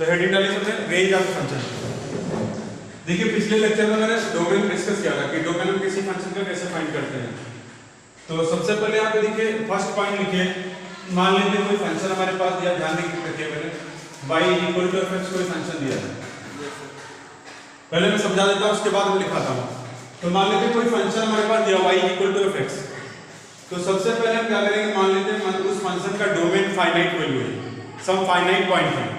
तो हेडिंग डाली सबने रेंज ऑफ फंक्शन। देखिए पिछले लेक्चर में मैंने डोमेन डिस्कस किया था कि डोमेन में किसी फंक्शन का कैसे फाइंड करते हैं। तो सबसे पहले यहाँ पे देखिए फर्स्ट पॉइंट लिखिए, मान लीजिए कोई फंक्शन हमारे पास दिया, ध्यान रखिए मैंने y equal to f x कोई फंक्शन दिया है। पहले मैं समझा देता हूँ उसके बाद मैं लिखाता हूँ। तो मान लीजिए कोई फंक्शन हमारे पास दिया y equal to f x, तो सबसे पहले हम क्या करेंगे, मान लेते हैं उस फंक्शन का डोमेन फाइनाइट वैल्यू है, सम फाइनाइट पॉइंट है।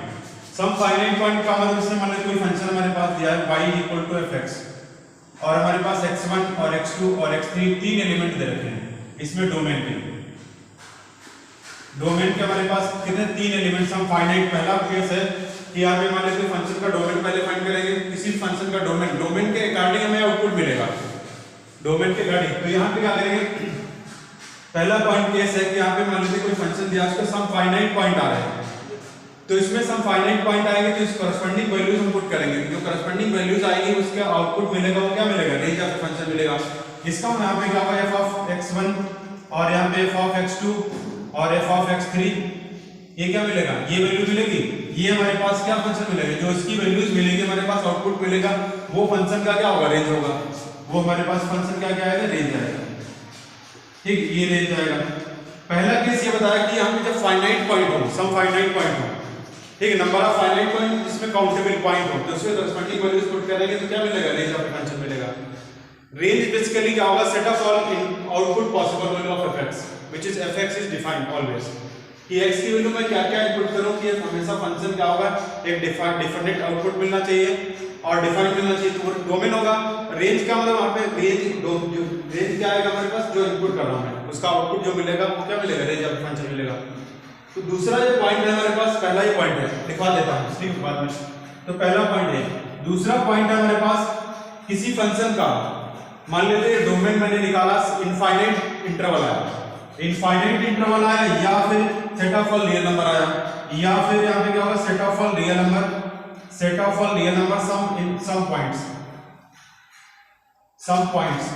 सम फाइनाइट पॉइंट का मतलब इसमें मान लीजिए कोई फंक्शन हमारे पास दिया है y equal to f x और हमारे पास x1 और x2 और x3 तीन एलिमेंट दे रखे हैं इसमें डोमेन के। डोमेन के हमारे पास कितने, तीन एलिमेंट। सम फाइनाइट पहला केस है कि यहाँ पे मान लीजिए फंक्शन का डोमेन पहले फाइंड करेंगे, किसी फंक्शन का डोमेन, डोमेन के अकॉर्डिंग हमें आउटपुट मिलेगा, डोमेन के अकॉर्डिंग। तो यहाँ पे क्या करेंगे, पहला पॉइंट केस है कि यहाँ पे मान लीजिए कोई फंक्शन दिया, उसका सम फाइनाइट पॉइंट आ रहा है, तो इसमें सम फाइनाइट पॉइंट आएंगे तो इस करस्पॉन्डिंग वैल्यूज हम पुट करेंगे। जो करस्पॉन्डिंग वैल्यूज आएंगी उसका आउटपुट मिलेगा, वो क्या मिलेगा, रेंज ऑफ फंक्शन मिलेगा। इसका यहाँ पे क्या होगा, एफ ऑफ x1 और यहाँ पे एफ ऑफ x2 और एफ ऑफ x3, ये क्या मिलेगा, ये वैल्यू मिलेगी। ये हमारे पास क्या फंक्शन मिलेगा, जो इसकी वैल्यूज मिलेगी हमारे पास आउटपुट मिलेगा, वो फंक्शन का क्या होगा, रेंज होगा। वो हमारे पास फंक्शन क्या क्या आएगा, रेंज आएगा। ठीक, ये रेंज आएगा। पहला केस ये बताया कि यहाँ पे जब फाइनाइट पॉइंट हो, सम फाइनाइट पॉइंट हो, ठीक है, नंबर ऑफ फाइनाइट पॉइंट जिसमें काउंटेबल पॉइंट हो, तो उसमें करस्पॉन्डिंग वैल्यूज पुट करेंगे तो क्या मिलेगा, रेंज ऑफ फंक्शन मिलेगा। रेंज बेसिकली क्या होगा, set of all output possible value of fx which is fx is defined always, कि x की वैल्यू में क्या क्या इनपुट करूं कि हमेशा फंक्शन क्या होगा, एक डिफाइंड आउटपुट मिलना चाहिए और डिफाइंड मिलना चाहिए, तो डोमेन होगा। रेंज का मतलब वहां पे रेंज क्या आएगा हमारे पास, जो इनपुट कर रहा हूं मैं उसका आउटपुट जो मिलेगा वो क्या मिलेगा, रेंज ऑफ फंक्शन मिलेगा। तो दूसरा जो पॉइंट है हमारे पास, पहला ही पॉइंट है, लिखवा देता हूं ठीक बाद में। तो पहला पॉइंट है, दूसरा पॉइंट है हमारे पास किसी फंक्शन का, मान लेते हैं डोमेन मैंने निकाला इनफाइनाइट इंटरवल आया, इनफाइनाइट इंटरवल आया, या फिर set of all real number आया, या फिर यहाँ पे क्या होगा, set of all real number, set of all real number some in some points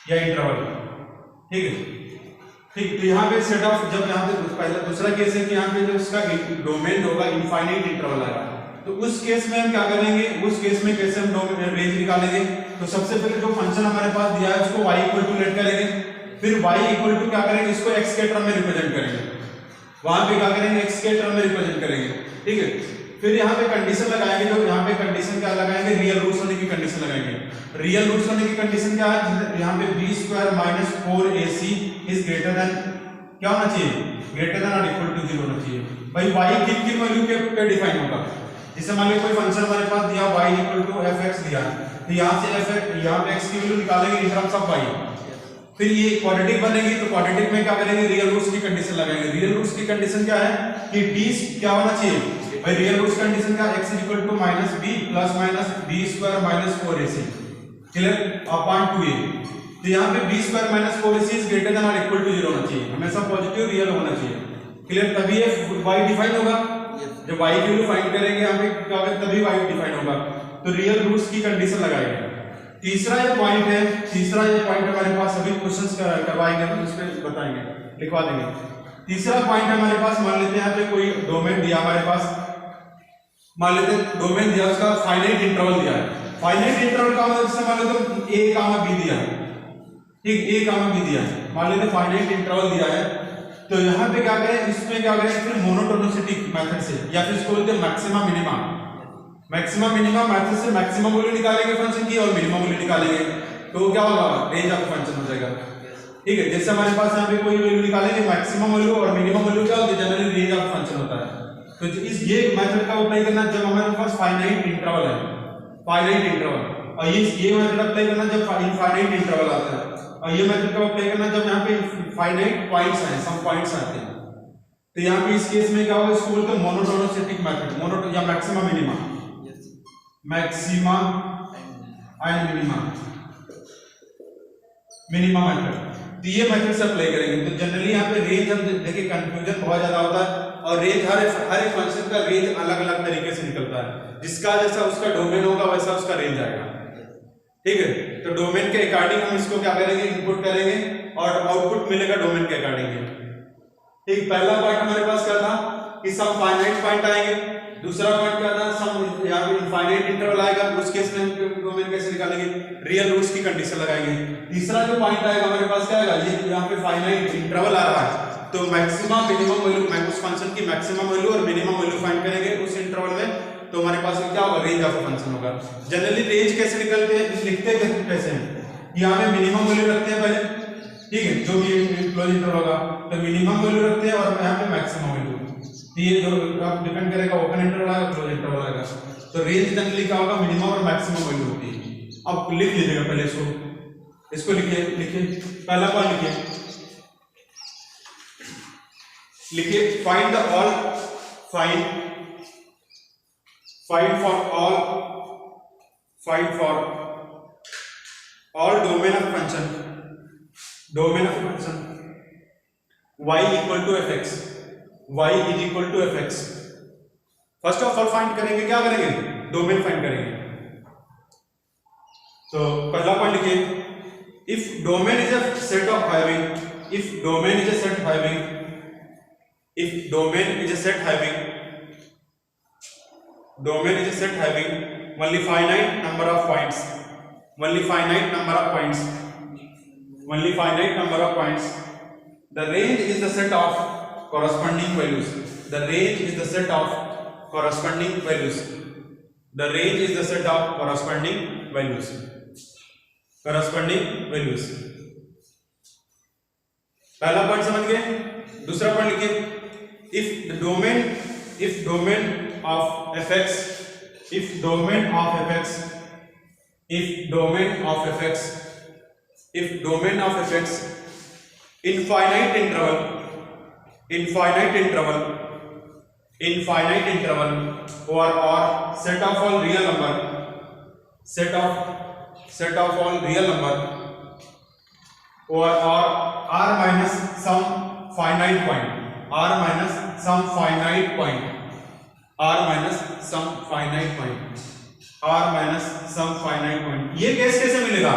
या इंटरवल। ठीक है, ठीक। तो यहाँ पे सेट ऑफ, जब यहाँ पे पहला दूसरा केस है कि यहाँ पे जो उसका डोमेन होगा इनफाइनाइट इंटरवल आएगा, तो उस केस में हम क्या करेंगे, उस केस में कैसे हम डोमेन रेंज निकालेंगे। तो सबसे पहले जो फंक्शन हमारे पास दिया है उसको y इक्वल टू लेट करेंगे, फिर y इक्वल टू क्या करेंगे, इसको x के टर्म में रिप्रेजेंट करेंगे, वहां पे क्या करेंगे, x के टर्म में रिप्रेजेंट करेंगे। ठीक है, फिर यहाँ पे कंडीशन लगाएंगे, जो यहाँ पे कंडीशन क्या लगाएंगे, रियल रूट्स होने की कंडीशन लगाएंगे। रियल रूट्स होने की कंडीशन क्या है, यहाँ पे b square minus 4ac is greater then क्या होना चाहिए, ग्रेटर देन और इक्वल टू 0 होना चाहिए। भाई y किन किन वैल्यू पे डिफाइन होगा, जैसे मान लीजिए कोई फंक्शन हमारे पास दिया y इक्वल टू fx दिया, तो यहाँ से f यहाँ पे x की वैल्यू निकालेंगे इन टर्म्स ऑफ y, फिर ये क्वाड्रेटिक बनेगी, तो क्वाड्रेटिक में क्या करेंगे, रियल रूट्स की कंडीशन लगाएंगे। रियल रूट्स की कंडीशन क्या है कि d क्या होना चाहिए, भाई रियल रूट्स कंडीशन क्या, x equal to minus b plus minus b square minus 4ac clear upon 2a। तो यहाँ पे b square minus 4ac is greater than और इक्वल टू 0 होना चाहिए, हमेशा पॉजिटिव रियल होना चाहिए। क्लियर, तभी ये y डिफाइन होगा। जब y की वैल्यू फाइंड करेंगे यहाँ पे क्या होगा, तभी y डिफाइन होगा। तो रियल रूट्स की कंडीशन लगाएंगे। तीसरा ये पॉइंट है, तीसरा ये पॉइंट हमारे पास अभी क्वेश्चंस करवाएंगे तो उसमें बताएंगे, लिखवा देंगे। तीसरा पॉइंट हमारे पास, मान लेते हैं यहाँ पे कोई डोमेन दिया हमारे पास, मान लेते हैं डोमेन दिया, उसका फाइनाइट इंटरवल दिया है। फाइनाइट इंटरवल का मतलब जैसे मान लेते a कामा b दिया है, ठीक, a कामा b दिया है, मान लेते फाइनाइट इंटरवल दिया है। तो यहाँ पे क्या करें, इसमें क्या करें, फिर मोनोटोनिसिटी मेथड से, या फिर इसको बोलते हैं maxima minima, maxima minima method से मैक्सिमम वैल्यू निकालेंगे फंक्शन की और मिनिमम वैल्यू निकालेंगे, तो क्या होगा, रेंज ऑफ फंक्शन हो जाएगा। ठीक है, जैसे हमारे पास यहाँ पे कोई वैल्यू निकालेंगे, मैक्सिमम वैल्यू और मिनिमम वैल्यू क्या होती है, जनरली रेंज ऑफ फंक्शन होता है। तो इस ये मेथड का अप्लाई करना जब हमारे पास फाइनाइट इंटरवल है, फाइनाइट इंटरवल, और ये मेथड अप्लाई करना जब इनफाइनाइट इंटरवल आता है, और ये मेथड का अप्लाई करना जब यहाँ पे फाइनाइट पॉइंट्स हैं, सम पॉइंट्स आते हैं। तो यहाँ पे इस केस में क्या होगा, इसको बोलते हैं मोनोटोनिसिटी मेथड, मोनो या maxima minima, maxima and minima, minima method. तो ये मेथड से अप्लाई करेंगे। तो जनरली यहाँ पे रेंज हम देखिए, कंफ्यूजन बहुत ज्यादा होता है, और रेंज हर एक फंक्शन का रेंज अलग अलग तरीके से निकलता है, जिसका जैसा उसका डोमेन होगा वैसा उसका रेंज आएगा। ठीक है, तो डोमेन के अकॉर्डिंग हम इसको क्या करेंगे, इनपुट करेंगे और आउटपुट मिलेगा डोमेन के अकॉर्डिंग। ठीक, पहला पार्ट हमारे पास क्या था कि सम फाइनाइट पॉइंट आएंगे, दूसरा पॉइंट क्या था, सम यहाँ पे इनफाइनाइट इंटरवल आएगा, उस केस में हम डोमेन कैसे निकालेंगे, रियल रूट्स की कंडीशन लगाएंगे। तीसरा जो पॉइंट आएगा हमारे पास क्या आएगा, ये यहाँ पे फाइनाइट इंटरवल आ रहा है, तो मैक्सिमम मिनिमम वैल्यू उस फंक्शन की मैक्सिमम वैल्यू और मिनिमम वैल्यू फाइंड करेंगे उस इंटरवल में, तो हमारे पास क्या होगा, रेंज ऑफ फंक्शन होगा। जनरली रेंज कैसे निकलते हैं, लिखते कैसे हैं, यहाँ पे मिनिमम वैल्यू रखते हैं पहले, ठीक है, जो भी क्लोज इंटरवल होगा तो मिनिमम वैल्यू रखते हैं और यहाँ पे मैक्सिमम वैल्यू, ये जो आप डिपेंड करेगा ओपन इंटरवल आएगा क्लोज इंटरवल आएगा, तो रेंज जनरली क्या होगा, मिनिमम और मैक्सिमम वैल्यू होती है। अब लिख लीजिएगा पहले इसको लिखिए पहला पॉइंट लिखिए find the all find for all domain of function y equal to fx, y is equal to fx। First of all find करेंगे, क्या करेंगे, डोमेन फाइंड करेंगे। तो पहला पॉइंट लिखिए, if domain is a set of having, if domain is a set having only finite number of points, the range is the set of corresponding values, the range is the set of corresponding values, पहला point समझ गए। दूसरा point लिखिए, if domain of fx infinite interval or set of all real number or r minus some finite point, ये case कैसे मिलेगा,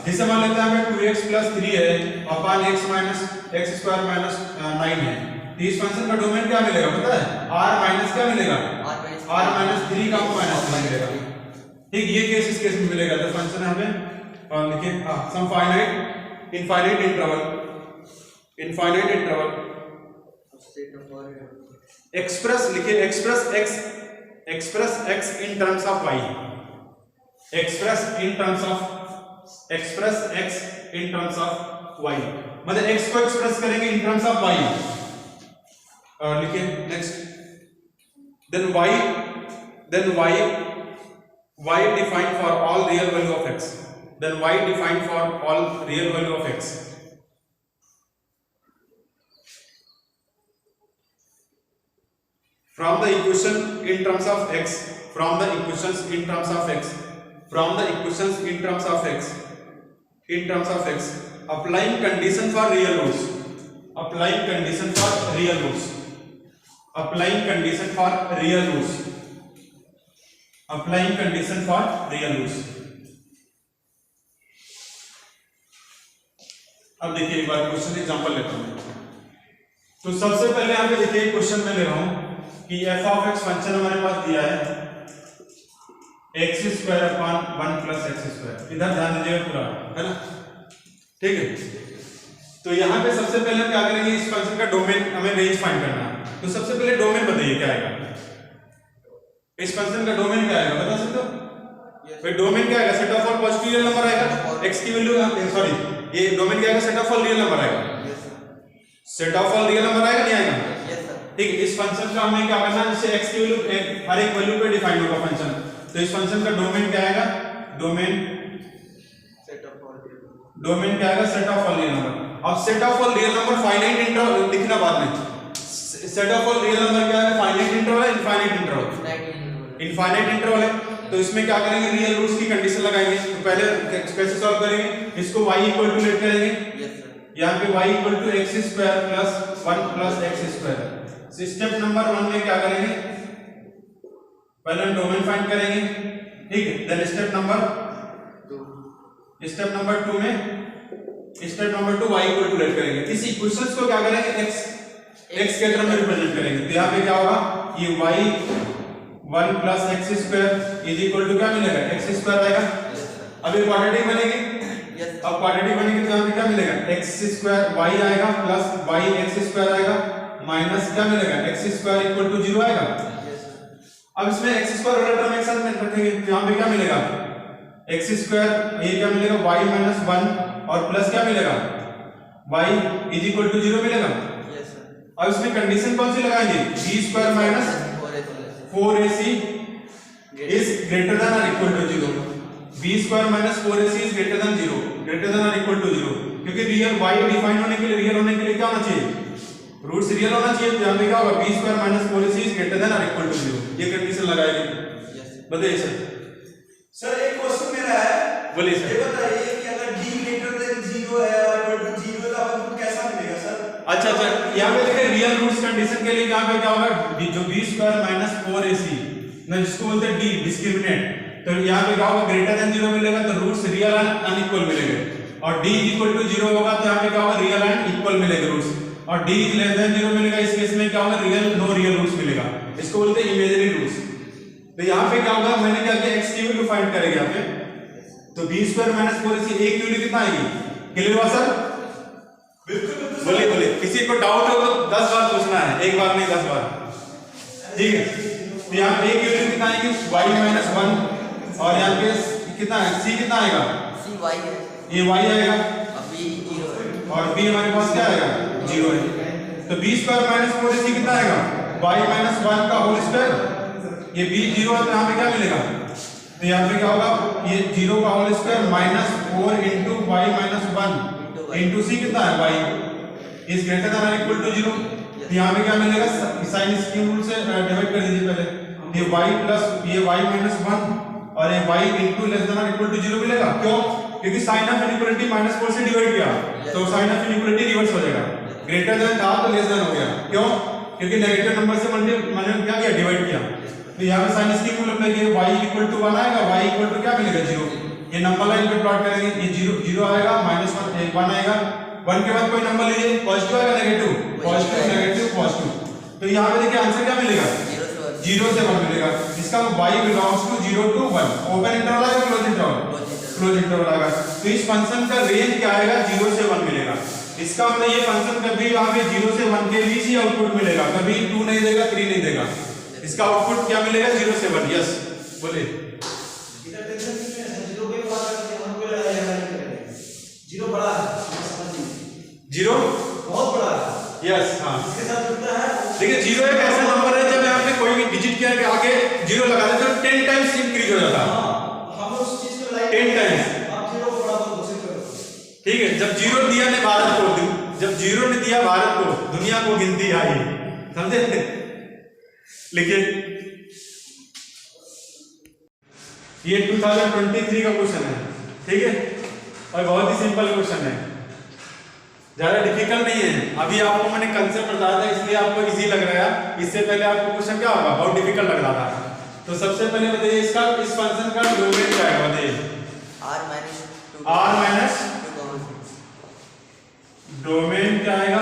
जैसे मान लेते हैं हमें 2x plus 3 है अपन x minus x square minus 9 है, तो इस फंक्शन का डोमेन क्या मिलेगा पता है, r माइनस क्या मिलेगा, r minus 3 का माइनस मिलेगा, ठीक, ये केस इस केस में मिलेगा। तो फंक्शन है हमें और लिखिए some infinite interval express x in terms of y, मतलब x को एक्सप्रेस करेंगे इन टर्म्स ऑफ y, और लिखिए next then y defined for all real value of x, from the equation in terms of x, applying condition for real roots, अब देखिए एक बार question example लेता हूं। तो सबसे पहले यहां पे देखिए क्वेश्चन में ले रहा हूं कि f of x फंक्शन हमारे पास दिया है x square upon 1 plus x square, इधर ध्यान दीजिएगा पूरा, है ना, ठीक है। तो यहाँ पे सबसे पहले हम क्या करेंगे, इस फंक्शन का डोमेन हमें रेंज फाइंड करना है। तो सबसे पहले डोमेन बताइए क्या आएगा, इस फंक्शन का डोमेन क्या आएगा बता सकते हो, भाई डोमेन क्या आएगा, set of all positive real number आएगा, x की वैल्यू सॉरी ये डोमेन क्या आएगा, set of all real number आएगा, set of all real number आएगा नहीं आएगा, ठीक है। इस फंक्शन का हमें क्या करना है, जैसे x की वैल्यू हर एक वैल्यू पे डिफाइन होगा फंक्शन, तो इस फंक्शन का डोमेन क्या आएगा, डोमेन क्या आएगा, set of all real number. अब set of all real number finite interval लिखना बाद में, set of all real number क्या है, फाइनाइट इंटरवल है, इनफाइनाइट इंटरवल है, तो इसमें क्या करेंगे, रियल रूट्स की कंडीशन लगाएंगे। तो पहले कैसे सॉल्व करेंगे, इसको y इक्वल टू लेट करेंगे, यहाँ पे y equal to x square plus 1 plus x square. Step number 1 में क्या करेंगे, पहले हम डोमेन फाइंड करेंगे, ठीक है, देन स्टेप नंबर 2 में y इक्वल टू लेट करेंगे। इस इक्वेशंस को क्या करेंगे, x के टर्म में रिप्रेजेंट करेंगे। तो यहाँ पे क्या होगा, ये y 1 plus x square is equal to क्या मिलेगा, एक्स स्क्वायर आएगा। अब ये क्वाड्रेटिक बनेगी, अब क्वाड्रेटिक बनेगी तो यहाँ पे क्या मिलेगा, एक्स स्क्वायर y आएगा प्लस y एक्स स्क्वायर आएगा माइनस क्या मिलेगा, एक्स स्क्वायर इक्वल टू 0 आएगा। अब इसमें एक्स स्क्वायर वाला टर्म एक साथ में रखेंगे तो यहाँ पे क्या मिलेगा, एक्स स्क्वायर ये क्या मिलेगा y माइनस 1 और प्लस क्या मिलेगा y इज इक्वल टू 0 मिलेगा। अब इसमें कंडीशन कौन सी लगाएंगे, b square minus 4ac is greater than और equal to 0, b square minus 4ac is greater than 0, greater than और इक्वल टू 0, क्योंकि रियल y डिफाइन होने के लिए, रियल होने के लिए क्या होना चाहिए, रूट्स रियल होना चाहिए। तो यहाँ पे क्या होगा, b square minus 4ac is greater than और इक्वल टू 0, ये कंडीशन लगाएंगे। बताइए सर एक क्वेश्चन मेरा है, बोलिए सर। ये बताइए कि अगर d ग्रेटर देन 0 है और इक्वल टू 0 है तो आपको कैसा मिलेगा सर? अच्छा, यहाँ पे देखिए रियल रूट्स कंडीशन के लिए यहाँ पे क्या होगा, जो b स्क्वायर माइनस 4ac ना जिसको बोलते हैं d डिस्क्रिमिनेंट, तो यहाँ पे क्या होगा, ग्रेटर देन 0 मिलेगा तो रूट्स रियल एंड अनइक्वल मिलेंगे, और d इक्वल टू 0 होगा तो यहाँ पे क्या होगा, रियल एंड इक्वल मिलेंगे रूट्स, और d लेस देन 0 मिलेगा, इस केस में क्या होगा, रियल नो रियल रूट्स मिलेगा, इसको बोलते हैं इमेजिनरी रूट्स। तो यहाँ पे क्या होगा, मैंने क्या किया, x की वैल्यू फाइंड करेंगे यहाँ पे, तो b square minus 4ac a की वैल्यू कितना आएगी, क्लियर हुआ सर? बिल्कुल बोलिए बोलिए, किसी को डाउट हो तो 10 बार पूछना है, एक बार नहीं 10 बार, ठीक है। तो यहाँ पे a की वैल्यू कितना आएगी, y माइनस 1, और यहाँ पे कितना है, c कितना आएगा, c y है, ये y आएगा, अब b 0 है, और b हमारे पास क्या आएगा, 0 है। तो b स्क्वायर माइनस 4ac कितना आएगा, y माइनस 1 का होल स्क्वायर, ये b 0 है तो यहाँ पे क्या मिलेगा, तो यहाँ पे क्या होगा, ये 0 का whole square minus 4 into y minus 1 into c कितना है, y इज ग्रेटर देन और इक्वल टू 0। तो यहाँ पे क्या मिलेगा, साइन स्क्वायर रूल से डिवाइड कर दीजिए पहले, ये y प्लस ये y माइनस 1 और ये y इंटू लेस देन और इक्वल टू 0 मिलेगा। क्यों, क्योंकि साइन ऑफ इनइक्वालिटी माइनस 4 से डिवाइड किया तो साइन ऑफ इनइक्वालिटी रिवर्स हो जाएगा, ग्रेटर देन था तो लेस देन हो गया। क्यों, क्योंकि नेगेटिव नंबर से मैंने क्या किया, डिवाइड किया। तो यहाँ पे साइन स्क्वायर रूल अप्लाई किया, y इक्वल टू 1 आएगा, y इक्वल टू क्या मिलेगा, 0। ये नंबर लाइन पे प्लॉट करेंगे, ये 0 आएगा, माइनस 1 आएगा, 1 के बाद कोई नंबर लीजिए, पॉजिटिव आएगा नेगेटिव, पॉजिटिव नेगेटिव पॉजिटिव। तो यहाँ पे देखिए आंसर क्या मिलेगा, 0 से 1 मिलेगा, जिसका y belongs to 0 to 1, open interval आएगा, क्लोज इंटरवल, क्लोज इंटरवल आएगा। तो इस फंक्शन का रेंज क्या आएगा, 0 से 1 मिलेगा। इसका मतलब ये फंक्शन कभी यहाँ पे 0 से 1 के बीच ही आउटपुट मिलेगा, कभी 2 नहीं देगा, 3 नहीं देगा। इसका आउटपुट क्या मिलेगा, 0 से 1। यस बोलिए। इधर टेंशन नहीं है, 0 पे बात करते हैं, हम को लगा यहाँ नहीं करेंगे, 0 बड़ा है, समझिए 0 बहुत बड़ा है। यस हाँ, इसके साथ जुड़ता है, देखिए 0 एक ऐसा नंबर है जब आपने कोई भी डिजिट के आगे 0 लगा देते तो 10 टाइम्स इंक्रीज हो जाता है। हम उस चीज को लाइक 10 टाइम्स, आप 0 को बड़ा तो घोषित करो, ठीक है। जब 0 दिया ने भारत को, जब 0 ने दिया भारत को, दुनिया को गिनती आई, समझे। लिखिए, ये 2023 का क्वेश्चन है, ठीक है, और बहुत ही सिंपल क्वेश्चन है, ज्यादा डिफिकल्ट नहीं है। अभी आपको मैंने कंसेप्ट बताया था इसलिए आपको इजी लग रहा है, इससे पहले आपको क्वेश्चन क्या होगा, बहुत डिफिकल्ट लग रहा था। तो सबसे पहले बताइए इसका, इस फंक्शन का डोमेन क्या है, बताइए। r माइनस डोमेन क्या आएगा,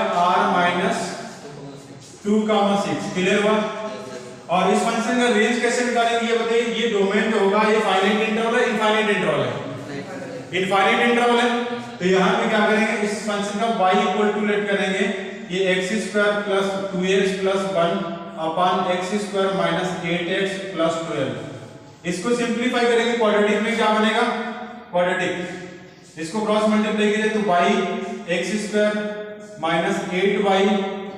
r-2,6, क्लियर हुआ। और इस फंक्शन का रेंज कैसे निकालेंगे ये बताइए। ये डोमेन जो होगा ये फाइनाइट इंटरवल है, इनफाइनाइट इंटरवल है, इनफाइनाइट इंटरवल है। तो यहाँ पे क्या करेंगे, इस फंक्शन का y इक्वल टू लेट करेंगे, ये x square plus 2x plus 1 upon x square minus 8x plus 12। इसको सिंप्लीफाई करेंगे, क्वाड्रेटिक में क्या बनेगा, क्वाड्रेटिक। इसको क्रॉस मल्टीप्लाई कीजिए तो y x square minus 8y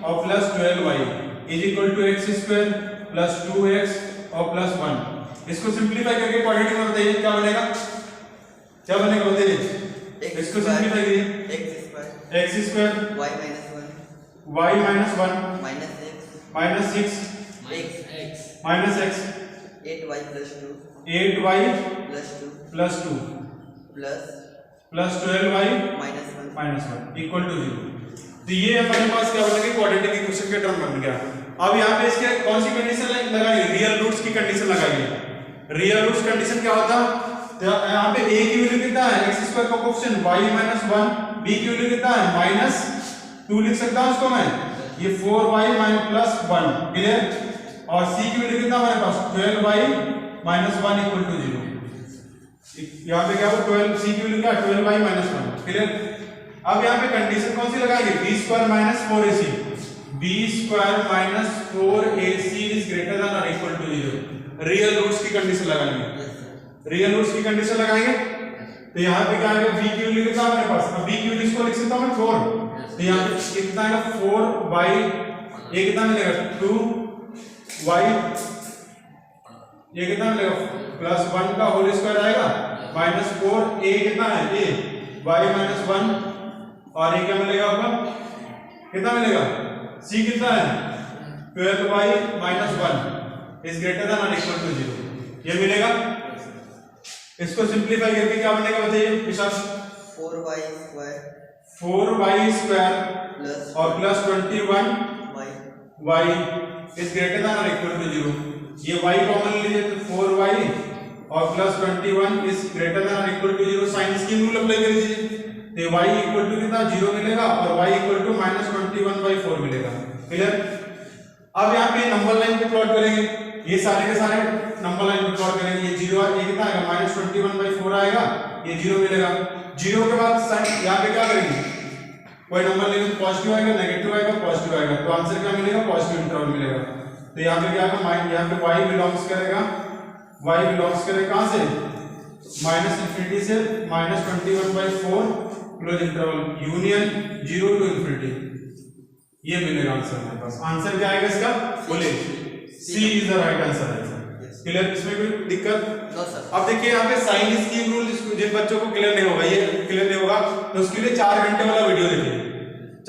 और plus 12y is equal to x square plus 2x और प्लस 1। इसको सिंप्लीफाई करके क्वाड्रेटिक में बताइए क्या बनेगा, क्या बनेगा बताइए। इसको सिंप्लीफाई करिए, x square y minus 1 minus 6 minus x 8y plus 2 plus 2 plus 12y minus 1 equal to 0। तो ये हमारे पास क्या बनेगा, क्वाड्रेटिक इक्वेशन के टर्म बन गया। अब यहाँ पे इसके कौन सी कंडीशन लगाइए, रियल रूट्स की कंडीशन लगाइए। रियल रूट्स कंडीशन क्या होता, तो यहाँ पे a की वैल्यू कितना है, x स्क्वायर का कोएफिशिएंट y माइनस 1, b की वैल्यू कितना है माइनस 2 लिख सकता हूं उसको मैं, ये 4y प्लस 1 क्लियर, और c की वैल्यू कितना हमारे पास 12y माइनस 1 इक्वल टू 0। यहाँ पे क्या होगा 12 c की वैल्यू क्या 12y माइनस 1 क्लियर। अब यहाँ पे कंडीशन कौन सी लगाएंगे b square minus 4ac, b square minus 4ac is greater than और इक्वल टू 0। रियल रूट्स की कंडीशन लगाएंगे, रियल रूट्स की कंडीशन लगाएंगे। तो यहाँ पे क्या आएगा b की वैल्यू कितना हमारे पास, अब b की वैल्यू इसको लिख सकता हूं मैं 4, तो यहाँ पे कितना आएगा 4y, ये कितना मिलेगा 2y, ये कितना मिलेगा प्लस 1 का होल स्क्वायर आएगा माइनस 4, a कितना है a y माइनस 1, और ये क्या मिलेगा आपका कितना मिलेगा c कितना है 12y minus 1 is greater than और इक्वल टू 0, ये मिलेगा। इसको सिंपलीफाई करके क्या बनेगा बताइए Vishal, 4y square 4y square plus और plus 21y y is greater than और इक्वल टू 0। ये y कॉमन लीजिए तो 4y और प्लस 21 इज ग्रेटर देन और equal to 0, sign scheme rule apply कर दीजिए, तो y इक्वल टू कितना 0 मिलेगा और y इक्वल टू -21/4 मिलेगा क्लियर। अब यहाँ पे नंबर लाइन पे प्लॉट करेंगे, ये सारे के सारे नंबर लाइन पे प्लॉट करेंगे, ये 0 ये कितना आएगा -21/4 आएगा, ये 0 मिलेगा। 0 के बाद साइन यहाँ पे क्या करेंगे, कोई नंबर लेंगे तो पॉजिटिव आएगा, नेगेटिव आएगा, पॉजिटिव आएगा, तो आंसर क्या मिलेगा पॉजिटिव इंटरवल मिलेगा। तो यहाँ पे क्या आएगा यहाँ पे y बिलोंग्स करेगा, y बिलोंग्स करेगा कहां से -∞ से -21/4 close interval union 0 to infinity, ये मिलेगा आंसर हमारे पास। आंसर क्या आएगा इसका बोले सी इज द राइट आंसर है क्लियर। इसमें कोई दिक्कत नो सर। अब देखिए यहाँ पे साइन स्कीम रूल जिन बच्चों को क्लियर नहीं होगा, ये क्लियर नहीं होगा तो उसके लिए 4 घंटे वाला वीडियो देखिए,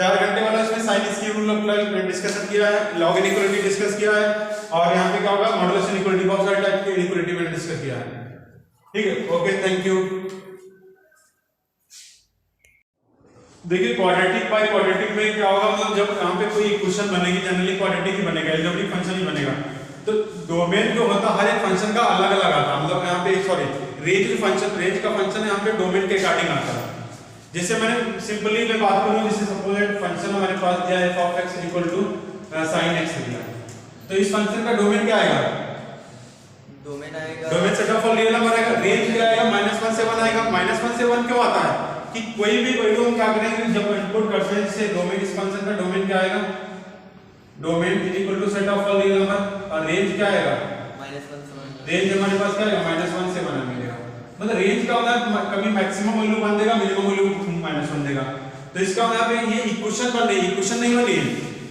4 घंटे वाला इसमें sign scheme rule apply discussion किया है, लॉग इनइक्वालिटी डिस्कस किया है, और यहाँ पे क्या होगा मॉडुलस इनइक्वालिटी बहुत सारे टाइप की इनइक्वालिटी में डिस्कस किया है। ठीक है ओके थैंक यू। देखिए क्वाड्रेटिक बाय क्वाड्रेटिक में क्या होगा, मतलब जब यहाँ पे कोई इक्वेशन बनेगी जनरली क्वाड्रेटिक ही बनेगा, अलजेब्रिक फंक्शन ही बनेगा, तो डोमेन जो होता है हर एक फंक्शन का अलग अलग आता है, मतलब यहाँ पे सॉरी रेंज का फंक्शन यहाँ पे डोमेन के अकॉर्डिंग आता है। जैसे मैंने सिंपली मैं बात करूँ, जैसे सपोज फंक्शन हमारे पास दिया है f(x) = sin x दिया, तो इस फंक्शन का डोमेन क्या आएगा, डोमेन आएगा domain set of all real number आएगा, रेंज क्या आएगा -1 से 1 आएगा। -1 से 1 क्यों आता है कि कोई भी वैल्यू हम क्या करेंगे जब इनपुट करते हैं, जैसे डोमेन इस फंक्शन का डोमेन क्या आएगा, domain equal to set of all real number, और रेंज क्या आएगा -1 से 1 रेंज हमारे पास क्या आएगा -1 से 1 मिलेगा। मतलब रेंज का होता है कभी मैक्सिमम वैल्यू बन देगा, मिनिमम वैल्यू -1 देगा। तो इसका यहाँ पे ये इक्वेशन बन रही है, इक्वेशन नहीं बनी है,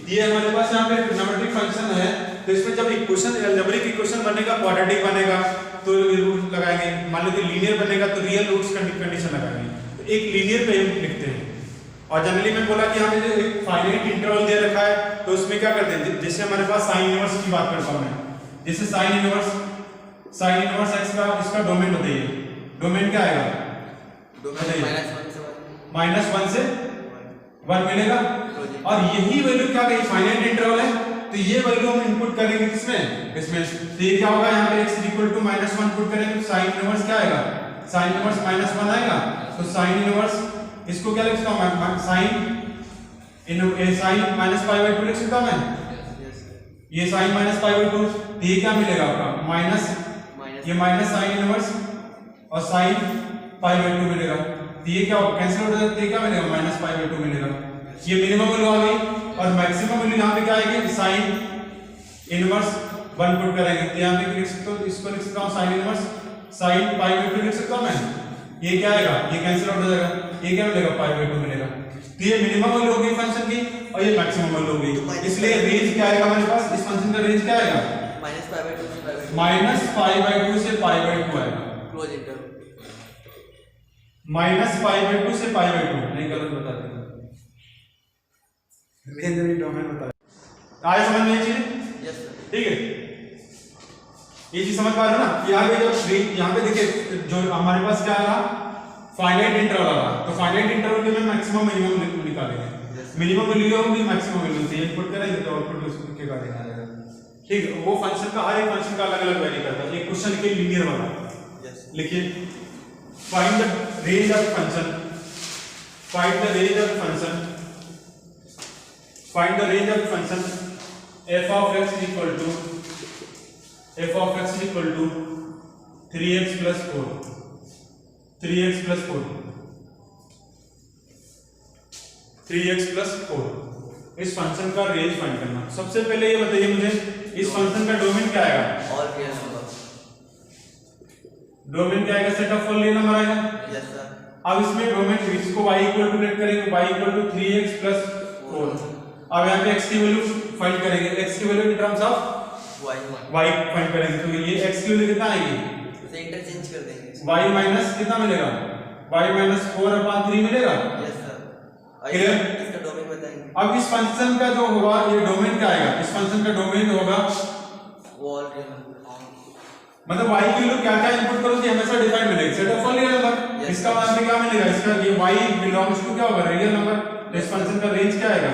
ये हमारे पास यहाँ पे ट्रिग्नोमेट्रिक फंक्शन है, तो इसमें जब इक्वेशन अलजेब्रिक इक्वेशन बनेगा, क्वाड्रेटिक बनेगा तो रूट लगाएंगे, मान लो कि लीनियर बनेगा तो रियल रूट्स कंडीशन लगाएंगे, तो एक लीनियर पे हम लिखते हैं। और जनरली मैं बोला कि हमें जो एक फाइनाइट इंटरवल दे रखा है तो उसमें क्या करते हैं, जैसे हमारे पास साइन इनवर्स की बात करता हूं मैं, जैसे साइन इनवर्स x का इसका डोमेन बताइए, डोमेन क्या आएगा, डोमेन -1 से 1 मिलेगा, और यही वैल्यू क्या कही फाइनाइट इंटरवल है, तो ये वैल्यू हम इनपुट करेंगे किसमें, इसमें, तो ये क्या होगा यहाँ पे x = -1 पुट करेंगे तो साइन इनवर्स क्या आएगा, साइन इनवर्स -1 आएगा, तो साइन इनवर्स इसको क्या लिख सकता हूं मैं, साइन -π/2 लिख सकता हूं मैं, ये साइन -π/2, ये क्या मिलेगा आपका माइनस, ये माइनस साइन इनवर्स और साइन π/2 मिलेगा, तो ये क्या कैंसिल हो जाएगा, ये क्या मिलेगा -π/2 मिलेगा। ये मिनिमम वैल्यू आ गई, और मैक्सिमम वैल्यू यहाँ पे क्या आएगी, साइन इनवर्स 1 पुट करेंगे, तो यहाँ पे लिख सकते हो, इसको लिख सकता हूँ साइन इनवर्स साइन π/2 लिख सकता हूँ मैं, ये क्या आएगा, ये कैंसिल आउट हो जाएगा, ये क्या मिलेगा π/2 मिलेगा। तो ये मिनिमम वैल्यू होगी फंक्शन की और ये मैक्सिमम वैल्यू होगी, इसलिए रेंज क्या आएगा हमारे पास, इस फंक्शन का रेंज क्या आएगा -π/2 से π/2 आएगा, क्लोज इंटरवल -π/2 से π/2, नहीं गलत बता दिया, रेंज भी डोमेन बता आए समझ में ये चीज, यस सर। ठीक है ये चीज समझ पा रहे हो ना। यहाँ पे जब यहाँ पे देखिए जो हमारे पास क्या आया फाइनाइट इंटरवल आया, तो फाइनाइट इंटरवल के में मैक्सिमम मिनिमम निकालेंगे, मिनिमम वैल्यू होगी मैक्सिमम वैल्यू से इनपुट करेंगे तो आउटपुट उसके अकॉर्डिंग आ जाएगा। ठीक है वो फंक्शन का हर एक फंक्शन का अलग अलग वैल्यू करता है। एक क्वेश्चन के लीनियर वाला लिखिए, find the range of function, find the range of function, find the range of function f of x equal to 3x plus 4 इस फंक्शन का रेंज फाइंड करना। सबसे पहले ये बताइए मुझे इस फंक्शन का डोमेन क्या आएगा? All real number. डोमेन क्या आएगा? Set of all real number आएगा। Yes sir. अब इसमें डोमेन इसको y इक्वल टू लेट करेंगे, y equal to 3x plus 4। अब यहाँ पे x की वैल्यू फाइंड करेंगे, x की value in terms of Y1. y find करेंगे, तो ये x की वैल्यू कितना आएगी? इसे इंटरचेंज कर देंगे. y माइनस कितना मिलेगा? y माइनस 4/3 मिलेगा। Yes sir. Clear? इसका डोमेन बताएंगे. अब इस फंक्शन का जो होगा ये डोमेन क्या आएगा? इस फंक्शन का डोमेन होगा वो all real number. मतलब y की वैल्यू क्या क्या इनपुट करो कि हमेशा डिफाइन मिलेगा, set of all real number. Yes. इसका मतलब क्या मिलेगा? इसका ये y बिलोंग्स टू क्या होगा? Real number. तो इस फंक्शन का रेंज क्या आएगा?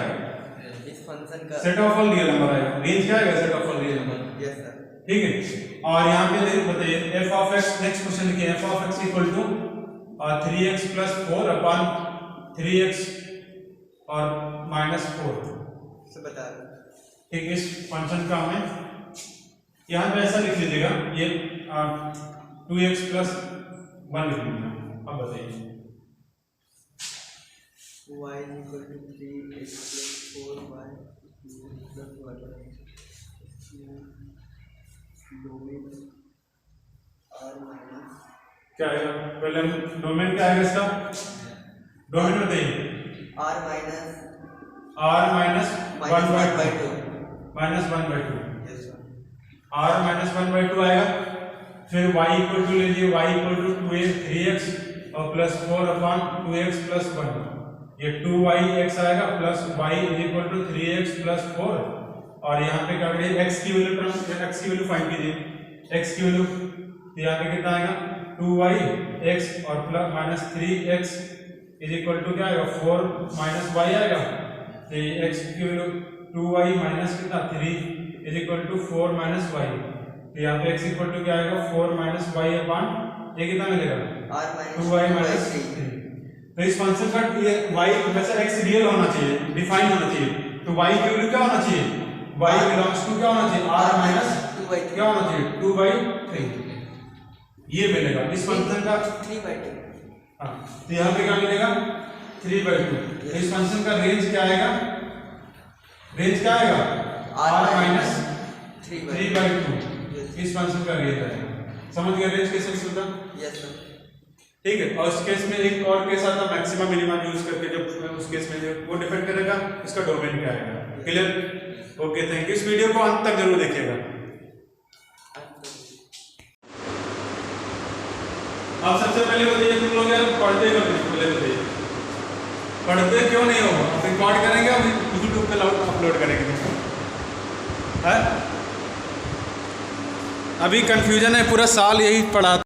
इस फंक्शन का set of all real number आएगा। रेंज क्या आएगा? Set of all real number. Yes sir. ठीक है। और यहाँ पे बताइए f of x, next question लिखिए f of x equal to 3x plus 4 upon 3x और -4। से बता दो. ठीक, इस फंक्शन का हमें यहाँ पे ऐसा लिख लीजिएगा, ये 2x plus 1 लिख लीजिएगा। अब बताइए Y equal to 3x plus 4y plus 1. Domain r minus क्या आएगा? पहले हम डोमेन क्या आएगा इसका? डोमेन बताइए r minus r minus 1/2 2. minus 1/2 Yes sir. r minus 1/2 आएगा। फिर y इक्वल टू लीजिए, y इक्वल टू 3x और प्लस 4/2x plus 1। ये 2yx आएगा plus y equal to 3x plus 4। और यहाँ पे क्या करिए x की वैल्यू फाइंड कीजिए, x की वैल्यू यहाँ पे कितना आएगा? 2yx और plus -3x is equal to क्या आएगा? 4 माइनस y आएगा। तो x की वैल्यू 2y माइनस कितना 3 is equal to 4 minus y। तो यहाँ पे x इक्वल टू क्या आएगा? 4 माइनस y अपॉन ये कितना मिलेगा? r minus 2y minus 3। तो इस फंक्शन का ये y वैसे x रियल होना चाहिए, डिफाइन होना चाहिए। तो y की वैल्यू क्या होना चाहिए? y बिलोंग्स टू क्या होना चाहिए? r minus 2/3. क्या होना चाहिए? 2/3 ये मिलेगा इस फंक्शन का। 3/2. हाँ, तो यहाँ पे क्या मिलेगा? 3/2। इस फंक्शन का रेंज क्या आएगा? रेंज क्या आएगा? r माइनस 3/2 इस फंक्शन का रेंज आएगा। समझ गए रेंज कैसे होता? Yes sir. ठीक है। और उस केस में एक और केस आता है मैक्सिमम मिनिमम यूज करके, जब उस केस में वो डिपेंड करेगा इसका डोमेन क्या आएगा। क्लियर? Okay, thank you. इस वीडियो को अंत तक जरूर देखिएगा। अब सबसे पहले बताइए तुम लोग यार पढ़ते क्यों नहीं? पहले बताइए पढ़ते क्यों नहीं हो? रिकॉर्ड करेंगे हम यूट्यूब पे अपलोड करेंगे तुमको। है अभी कंफ्यूजन है, पूरा साल यही पढ़ा।